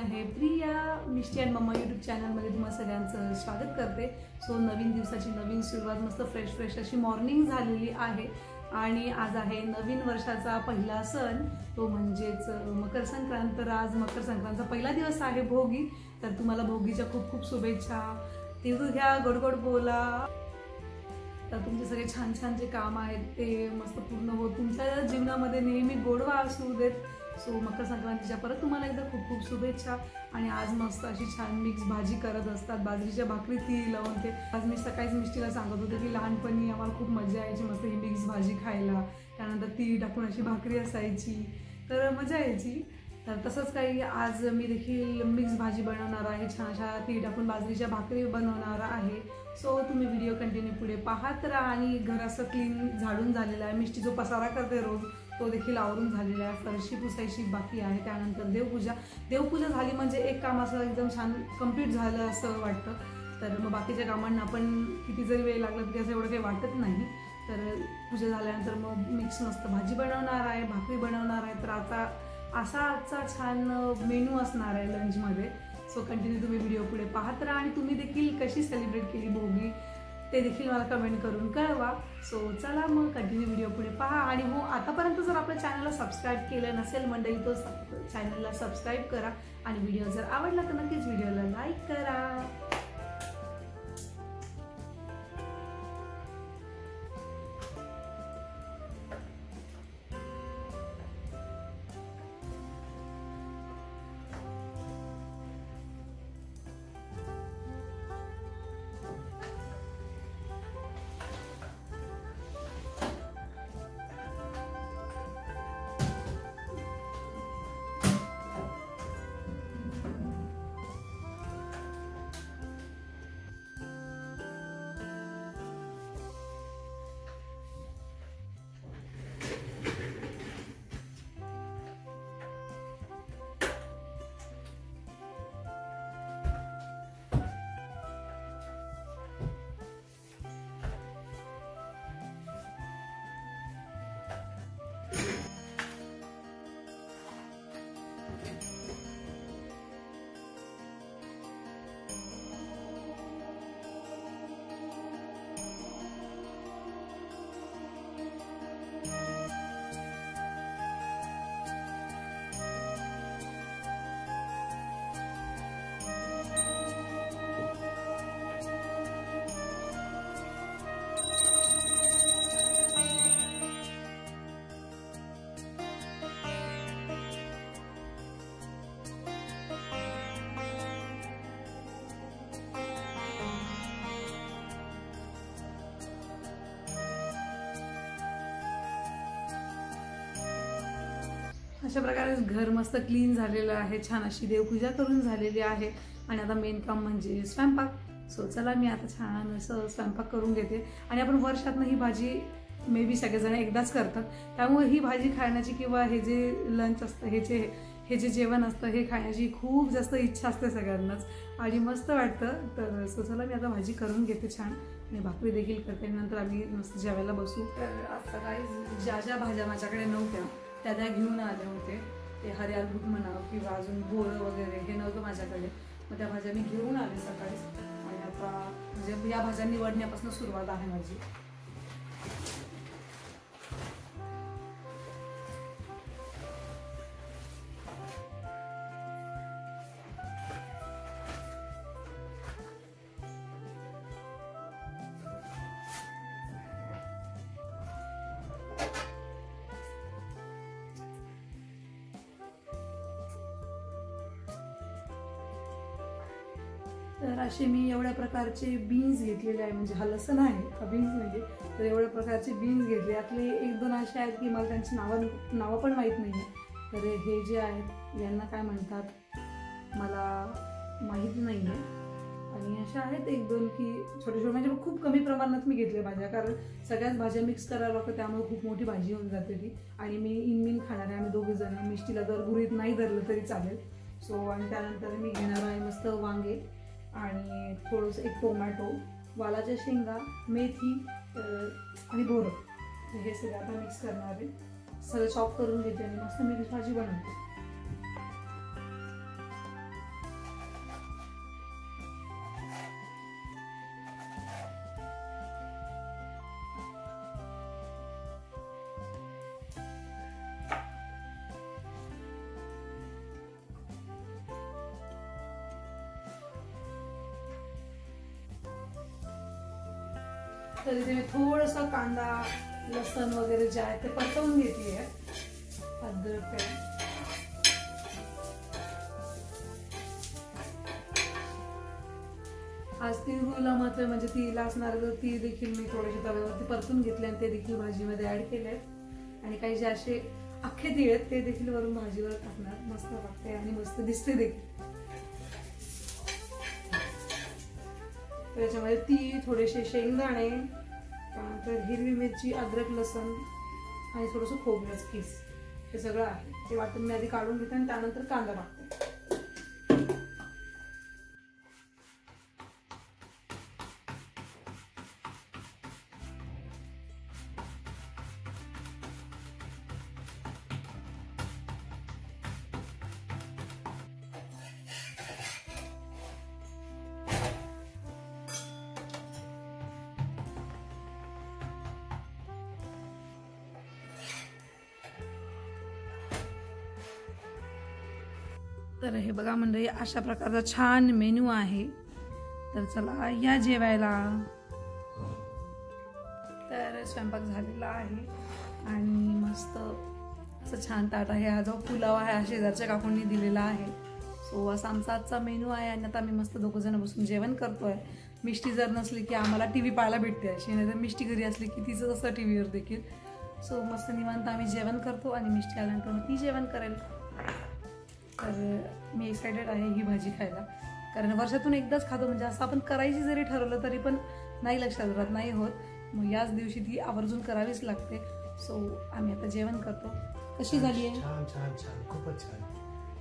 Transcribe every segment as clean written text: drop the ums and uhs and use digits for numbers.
आहे प्रिया मिष्टी and mamma YouTube चॅनलमध्ये तुम्हा सगळ्यांचं स्वागत करते। सो नवीन दिवसाची नवीन सुरुवात, मस्त फ्रेश अशी मॉर्निंग झालेली आहे आणि आज आहे नवीन वर्षाचा पहिला सण, तो म्हणजेच मकर संक्रांत। तर आज मकर संक्रांतचा पहिला दिवस आहे भोगी, तर तुम्हाला भोगीच्या खूप खूप शुभेच्छा। तिळगुळ घ्या, गोड गोड बोला, तर तुमचे सगळे छान छान जे काम आहेत ते मस्त पूर्ण हो, तुमच्या जीवनामध्ये नेहमी गोडवा असू देत। सो मकर संक्रांतीच्या परत तुम्हाला एकदा खूप खूप शुभेच्छा। आणि आज मस्त अशी छान मिक्स भाजी करत असतात, बाजरीच्या भाकरी तीळ लावून। ते आज मी सकाळीच मिष्टीला सांगत होते की लहानपणी आम्हाला खूप मजा यायची मस्त ही मिक्स भाजी खायला, त्यानंतर तीळ टाकून अशी भाकरी असायची, तर मजा यायची। तर तसंच काही आज मी देखील मिक्स भाजी बनवणार आहे, छान अशा तीळ टाकून बाजरीच्या भाकरी बनवणार आहे। सो तुम्ही व्हिडिओ कंटिन्यू पुढे पाहत राहा। आणि घर असं क्लीन झाडून झालेलं आहे, मिष्टी जो पसारा करते रोज तो देखील आवरून झालेला आहे, फरशी पुसायची बाकी आहे। त्यानंतर देवपूजा झाली म्हणजे एक काम असं एकदम छान कंप्लीट झालं असं वाटतं। तर मग बाकीच्या कामांना आपण किती जरी वेळ लागला तरी असं एवढं काही वाटत नाही। तर पूजा झाल्यानंतर मग मिक्स मस्त भाजी बनवणार आहे, भाकरी बनवणार आहे। तर आता असा आजचा छान मेनू असणार आहे लंचमध्ये। सो कंटिन्यू तुम्ही व्हिडिओ पुढे पाहत राहा आणि तुम्ही देखील कशी सेलिब्रेट केली भोगी ते देखील मला कमेंट करून कळवा। सो चला मग कंटिन्यू व्हिडिओ पुढे पहा। आणि हो, आतापर्यंत जर आपल्या चॅनलला सबस्क्राईब केलं नसेल मंडळी तो चॅनलला सबस्क्राईब करा आणि व्हिडिओ जर आवडला तर नक्कीच व्हिडिओला लाईक करा। अशा प्रकारे घर मस्त क्लीन झालेलं आहे, छान अशी देवपूजा करून झालेली आहे आणि आता मेन काम म्हणजे स्वयंपाक। सो चला मी आता छान असं स्वयंपाक करून घेते। आणि आपण वर्षातनं ही भाजी मे बी सगळेजण एकदाच करतात, त्यामुळे ही भाजी खाण्याची किंवा हे जे लंच असतं हे जे जेवण असतं हे खाण्याची खूप जास्त इच्छा असते सगळ्यांनाच आणि मस्त वाटतं। तर सो चला मी आता भाजी करून घेते छान आणि भाकरी देखील करते, नंतर आम्ही मस्त जेवायला बसू। तर आज सकाळी ज्या भाज्या माझ्याकडे नव्हत्या त्या घेऊन आले होते, ते हरियाल भूत म्हणा किंवा अजून बोरं वगैरे हे नव्हतं माझ्याकडे, मग त्या भाज्या मी घेऊन आले सकाळीच। आणि आता म्हणजे या भाज्या निवडण्यापासून सुरुवात आहे माझी। तर असे मी एवढ्या प्रकारचे बीन्स घेतलेले आहे, म्हणजे हा लसण आहे हा बीन्स म्हणजे, तर एवढ्या प्रकारचे बीन्स घेतले। यातले एक दोन असे आहेत की मला त्यांची नावं पण माहीत नाही आहे। तर हे जे आहेत यांना काय म्हणतात मला माहीत नाही आहे। आणि अशा आहेत एक दोन की छोटे म्हणजे खूप कमी प्रमाणात मी घेतले भाज्या, कारण सगळ्याच भाज्या मिक्स करायला लागतं, त्यामुळे खूप मोठी भाजी होऊन जाते ती। आणि मी इनमिन खाणार आहे, आम्ही दोघे जण, मिष्टीला जर गुरीत नाही धरलं तरी चालेल। सो आणि त्यानंतर मी घेणार आहे मस्त वांगे आणि थोडंसं एक टोमॅटो, वालाच्या शेंगा, मेथी आणि बोरं, हे सगळं आता मिक्स करणार आहे। सगळं चॉप करून घेते आणि मस्त मिक्स भाजी बनवते। तर इथे मी थोडंसं कांदा लसण वगैरे जे आहे ते परतवून घेतली आहे. अद्रक आहे. आज तिळगुळला महत्व म्हणजे तिळला असणार तर ती देखील मी थोडेसे तव्यावरती परतून घेतले आणि ते देखील भाजीमध्ये ऍड केले. आणि काही जे असे अख्खे तीळ आहेत ते देखील वरून भाजीवर टाकणार. मस्त वाटते आणि मस्त दिसते देखील. त्याच्यामध्ये तीळ, थोडेसे शेंगदाणे, त्यानंतर हिरवी मिरची, अद्रक लसण आणि थोडंसं खोबऱ्याचं खीस हे सगळं आहे. ते वाटून मी आधी काढून घेते आणि त्यानंतर कांदा टाकते. तर हे बघा मंडळी, अशा प्रकारचा छान मेन्यू आहे. तर चला या जेवायला. तर स्वयंपाक झालेला आहे आणि मस्त असं छान ताट आहे. हा जो पुलाव आहे हा शेजारच्या काकूंनी दिलेला आहे. सो असा आमचा आजचा मेन्यू आहे. आणि आता आम्ही मस्त दोघं जण बसून जेवण करतोय. मिष्टी जर नसली की आम्हाला टीव्ही पाहायला भेटते अशी, नाही तर मिष्टी घरी असली की तिचं असं टीव्हीवर देखील. सो मस्त निवांत आम्ही जेवण करतो आणि मिष्टी आल्यानंतर मग ती जेवण करेल. तर मी एक्सायटेड आहे ही भाजी खायला, कारण वर्षातून एकदाच खातो. म्हणजे असं आपण करायची जरी ठरवलं तरी पण नाही लक्षात राहत, नाही होत. मग याच दिवशी ती आवर्जून करावीच लागते. सो आम्ही आता जेवण करतो. कशी झाली आहे? छान छान छान, खूपच छान.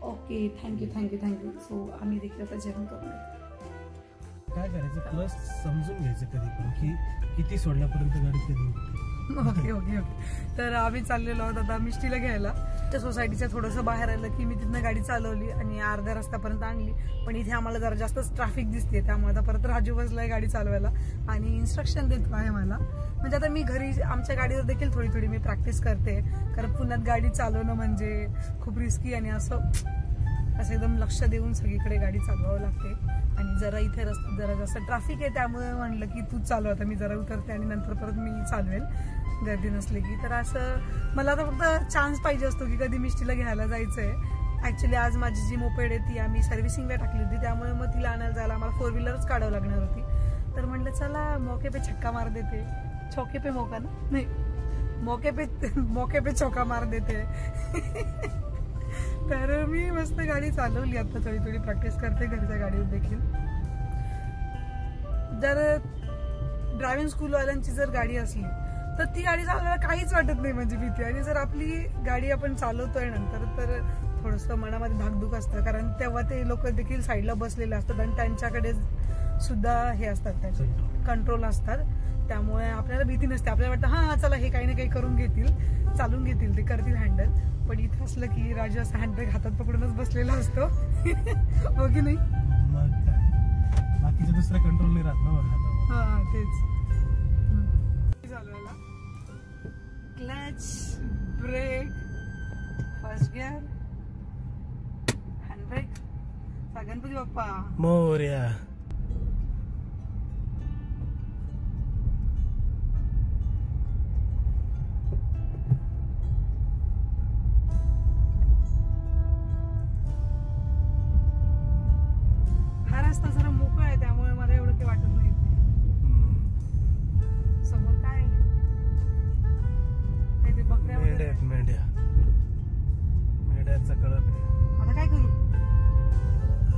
Okay, thank you thank you thank you. So आम्ही देखील आता जेवण करू. काय करायचं, प्लस समजून घ्यायचं कधी पण की किती सोडल्यापर्यंत गाडी कधी उठते. Okay okay okay. तर आम्ही चाललेलो आहोत आता मिष्टीला घ्यायला. त्या सोसायटीच्या थोडंसं बाहेर आलं की मी तिथनं गाडी चालवली आणि अर्ध्या रस्त्यापर्यंत आणली. पण इथे आम्हाला जरा जास्तच ट्रॅफिक दिसते, त्यामुळे आता परत राजू बसलाय गाडी चालवायला आणि इन्स्ट्रक्शन देतो आहे मला. म्हणजे आता मी घरी आमच्या गाडीवर देखील थोडी थोडी मी प्रॅक्टिस करते, कारण पुण्यात गाडी चालवणं म्हणजे खूप रिस्की आणि असं एकदम लक्ष देऊन सगळीकडे गाडी चालवावं लागते. आणि जरा इथे रस्त्यात जरा जास्त ट्रॅफिक आहे, त्यामुळे म्हणलं की तूच चालव, आता मी जरा उतरते आणि नंतर परत मी चालवेल गर्दी नसली की. तर असं मला आता फक्त चान्स पाहिजे असतो की कधी मिष्टीला घ्यायला जायचं आहे. ॲक्च्युली आज माझी जी मोपेड आहे ती आम्ही सर्व्हिसिंगला टाकली होती, त्यामुळे मग तिला आणायला जायला आम्हाला 4 व्हीलरच काढावं लागणार होती. तर म्हटलं चला मौके पे छक्का मार देते, चौके पे मौका ना, नाही मौके पे चौका मार देते. तर मी मस्त गाडी चालवली. आता थोडी थोडी प्रॅक्टिस करते घरच्या गाडीवर देखील. जर ड्रायव्हिंग स्कूलवाल्यांची जर गाडी असली तर ती गाडी चालवायला काहीच वाटत नाही, म्हणजे भीती. आणि जर आपली गाडी आपण चालवतोय नंतर तर थोडंसं मनामध्ये धाकधूक असतं, कारण तेव्हा ते लोक देखील साईडला बसलेले असतात आणि त्यांच्याकडे सुद्धा हे असतात, त्याचे कंट्रोल असतात. त्यामुळे आपल्याला भीती नसते. आपल्याला वाटतं हां चला हे काही ना काही करून घेतील, चालून घेतील, ते करतील हँडल. पण इथं असलं की राजू असा हँडब्रेक हातात पकडूनच बसलेला असतो. हो की नाही? मग काय, बाकीचं दुसरं कंट्रोल नाही राहत ना. हा तेच चालवायला. Clutch, brake, first gear, handbrake. Ganpati Bappa Morya. हा रस्ता जरा मोकळा आहे, त्यामुळे मला एवढं काही वाटत नाही. समोर काय ते बकऱ्या मेंढ्याचा कळप. आता काय करू?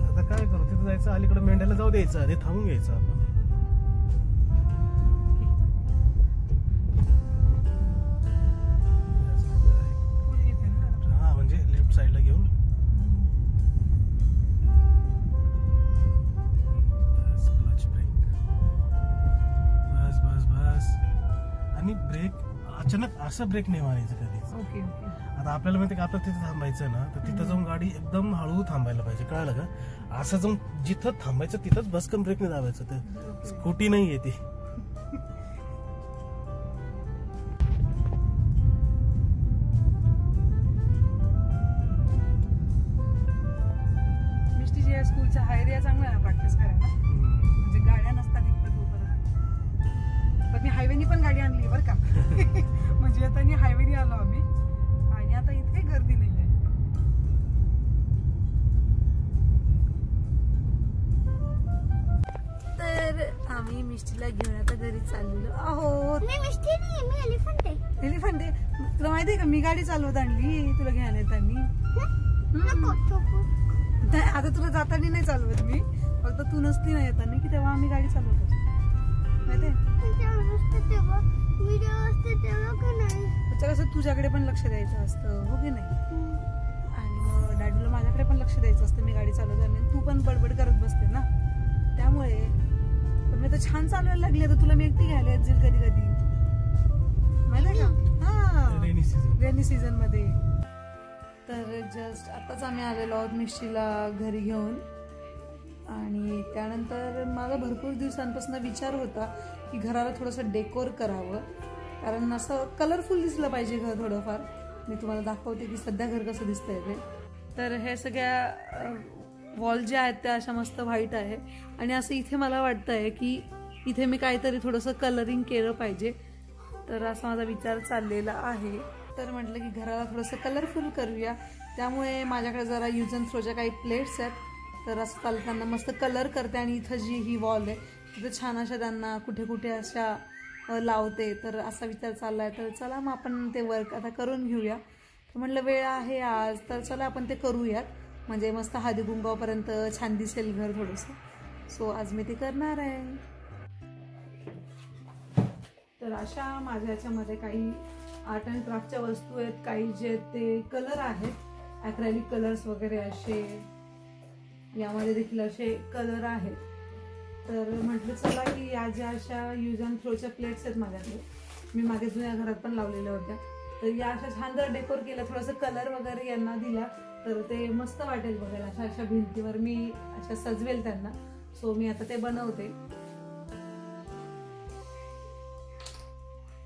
आता काय करू, तिथं जायचं, अलीकडे मेंढ्याला जाऊ द्यायचं, ते थांबून घ्यायचं आपण. हा म्हणजे लेफ्ट साईडला घेऊन क्लच ब्रेक. बस बस बस. आणि ब्रेक अचानक असं ब्रेक नाही मारायचं कधीच. Okay okay. आता आपल्याला माहिती का आपलं तिथे थांबायचं ना, तर तिथं जाऊन गाडी एकदम हळू थांबायला पाहिजे, कळलं का? असं जाऊन जिथं थांबायचं तिथंच बसकन ब्रेक नाही दाबायचं. ते स्कूटी नाही आहे ती. मिष्टीची या स्कूलच्या हायरिया चांगला आहे प्रॅक्टिस करायला, म्हणजे गाड्या नसतात इकडे तोपर्यंत. आता मी हायवेनी पण गाडी आणली बरं का. म्हणजे आता हायवेनी आलो आम्ही आणि आता इथे गर्दी नाही आहे. तर आम्ही मिष्टीला घेऊन आता घरी चाललेलो आहोत. मिष्टी नाही, मी एलिफंट आहे. एलिफंट आहे. तुला माहिती आहे का मी गाडी चालवत आणली तुला घ्यायला येताना. आता तुला जाताना नाही चालवत मी, फक्त तू नसती ना येताना की तेव्हा आम्ही गाडी चालवतो माहितीये. कसं तुझ्याकडे पण लक्ष द्यायचं असतं हो की नाही, आणि मग डॅडूला माझ्याकडे पण लक्ष द्यायचं असतं मी गाडी चालवताना. तू पण बडबड करत बसते ना, त्यामुळे पण मी तर छान चालवायला लागली. आता तुला मी एकटी घ्यायला येईल कधी कधी माहिती का. हा रेनी सीझन मध्ये. तर जस्ट आताच आम्ही आलेलो आहोत मिष्टीला घरी घेऊन, आणि त्यानंतर माझा भरपूर दिवसांपासून विचार होता की घराला थोडंसं डेकोर करावं, कारण असं कलरफुल दिसलं पाहिजे घर थोडंफार. मी तुम्हाला दाखवते की सध्या घर कसं दिसतंय ते. तर हे सगळ्या वॉल ज्या आहेत त्या अशा मस्त व्हाईट आहे, आणि असं इथे मला वाटतंय की इथे मी काहीतरी थोडंसं कलरिंग केलं पाहिजे. तर असा माझा विचार चाललेला आहे. तर म्हटलं की घराला थोडंसं कलरफुल करूया, त्यामुळे माझ्याकडे जरा यूज अँड थ्रोच्या काही प्लेट्स आहेत. तर असं चालताना मस्त कलर करते, आणि इथं जी ही वॉल आहे तिथं छान अशा त्यांना कुठे कुठे अशा लावते. तर असा विचार चाललाय. तर चला मग आपण ते वर्क आता करून घेऊया. तर म्हटलं वेळ आहे आज, तर चला आपण ते करूयात, म्हणजे मस्त हळदी कुंकवापर्यंत छान दिसेल घर थोडंसं. सो आज मी ते करणार आहे. तर अशा माझ्या ह्याच्यामध्ये काही आर्ट अँड क्राफ्टच्या वस्तू आहेत, काही जे ते कलर आहेत ॲक्रेलिक कलर्स वगैरे असे, यामध्ये देखील असे कलर आहेत. तर म्हटलं चला की या ज्या अशा यूज अँड थ्रोच्या प्लेट्स आहेत माझ्याकडे, मी मागे जुन्या घरात पण लावलेल्या होत्या, तर या अशा छान जर डेकोर केल्या, थोडंसं कलर वगैरे यांना दिला तर ते मस्त वाटेल बघायला. अशा अशा भिंतीवर मी अशा सजवेल त्यांना. सो मी आता ते बनवते.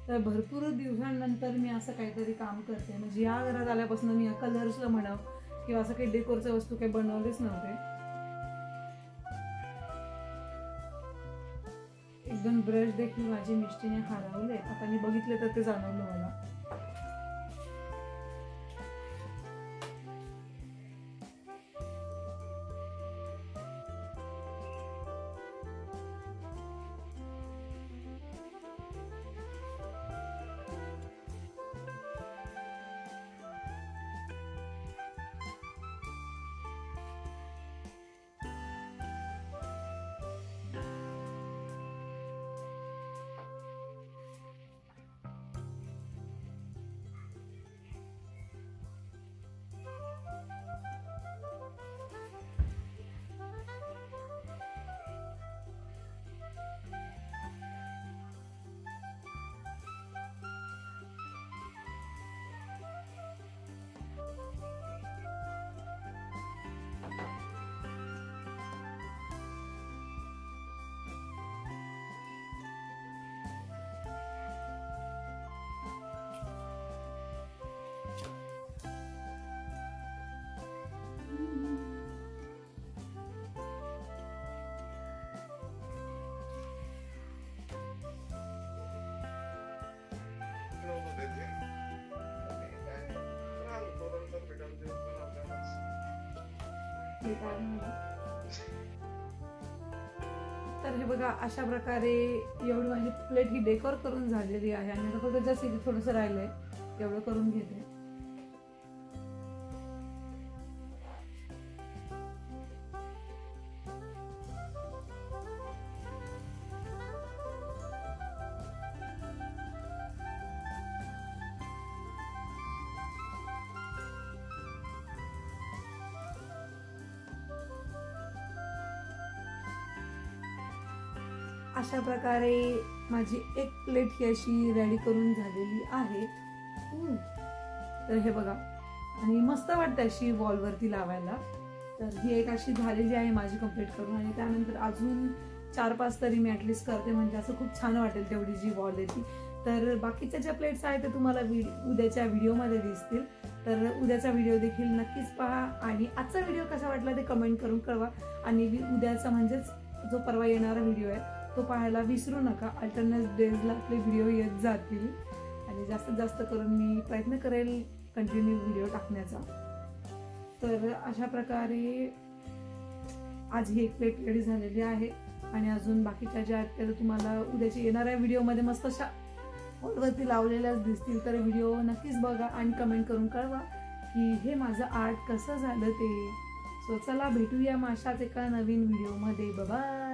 तर भरपूर दिवसांनंतर मी असं काहीतरी काम करते. म्हणजे या घरात आल्यापासून मी या कलर्सला म्हणाव किंवा असं काही डेकोरच्या वस्तू काही बनवलेच नव्हते. एक दोन ब्रश देखील माझी मिष्टीने हरवले, आता मी बघितले तर ते जाणवलं मला. तर हे बघा अशा प्रकारे एवढी माझी प्लेट ही डेकोर करून झालेली आहे, आणि आता फक्त जस्ट इथे थोडंसं राहिलंय, एवढं करून घेते. अशा प्रकारे माझी एक प्लेट ही अशी रेडी करून झालेली आहे. तर हे बघा, आणि मस्त वाटतं अशी वॉलवरती लावायला. तर ही एक अशी झालेली आहे माझी कंप्लीट करून, आणि त्यानंतर अजून 4-5 तरी मी ॲटलिस्ट करते, म्हणजे असं खूप छान वाटेल तेवढी जी वॉल आहे ती. तर बाकीच्या ज्या प्लेट्स आहेत ते तुम्हाला उद्याच्या व्हिडिओमध्ये दिसतील. तर उद्याचा व्हिडिओ देखील नक्कीच पहा, आणि आजचा व्हिडिओ कसा वाटला ते कमेंट करून कळवा. आणि उद्याचा म्हणजेच जो परवा येणारा व्हिडिओ आहे तो पाहायला विसरू नका. अल्टरनेट डेजला आपले व्हिडिओ येत जातील आणि जास्तीत जास्त करून मी प्रयत्न करेल कंटिन्यू व्हिडिओ टाकण्याचा. तर अशा प्रकारे आज ही एक प्लेट रेडी झालेली आहे आणि अजून बाकीच्या ज्या आहेत तुम्हाला उद्याच्या येणाऱ्या व्हिडिओमध्ये मस्त अशा हॉलवरती लावलेल्याच दिसतील. तर व्हिडिओ नक्कीच बघा आणि कमेंट करून कळवा की हे माझं आर्ट कसं झालं ते. सो चला भेटूया अशाच एका नवीन व्हिडिओमध्ये. बाय.